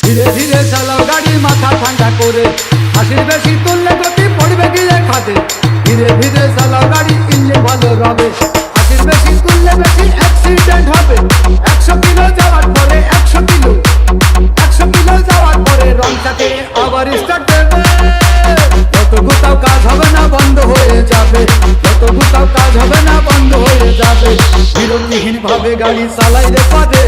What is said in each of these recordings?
ধীরে ধীরে চালাও গাড়ি মাথা ঠান্ডা করে, হাসির বেশি তুললে গতি পড়বে গিয়ে খাদে। ধীরে ধীরে চালাও গাড়ি, ইঞ্জিন ভালো রবে, হাসির বেশি তুললে বেশি অ্যাক্সিডেন্ট হবে। 100 কিলো যাওয়ার পরে 100 কিলো যাওয়ার পরে রং চাকে আবার স্টার্ট দেবে। যত গুতাও কাজ হবে না, বন্ধ হয়ে যাবে। যত গুতাও কাজ হবে না, বন্ধ হয়ে যাবে। বিরতিহীন ভাবে গাড়ি চালাইলে পারে,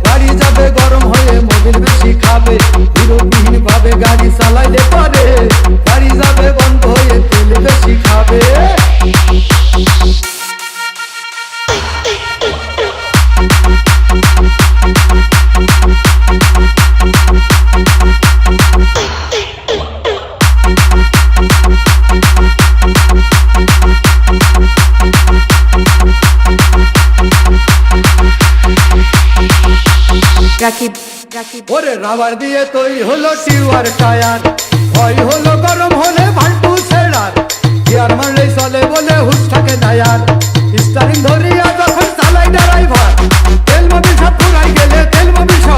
গাড়ি যাবে গরম হয়ে, মোবিল বেশি খাবে। বিরতিহীন ভাবে গাড়ি চালাইলে পারে, গাড়ি যাবে বন্ধ হয়ে, তেল বেশি খাবে। ওরে রাবার দিয়ে তৈরি হলো টিউবার টায়ার, ভয় হলো গরম হলে ভাল্টু ছেড়ার। গিয়ার মারলেই চলে বলে হুশ থাকে টায়ার, স্টারিং ধরিয়া যখন চালাই ড্রাইভার। তেল মোবিল সব ফুরাই গেলে তেল মোবিল সব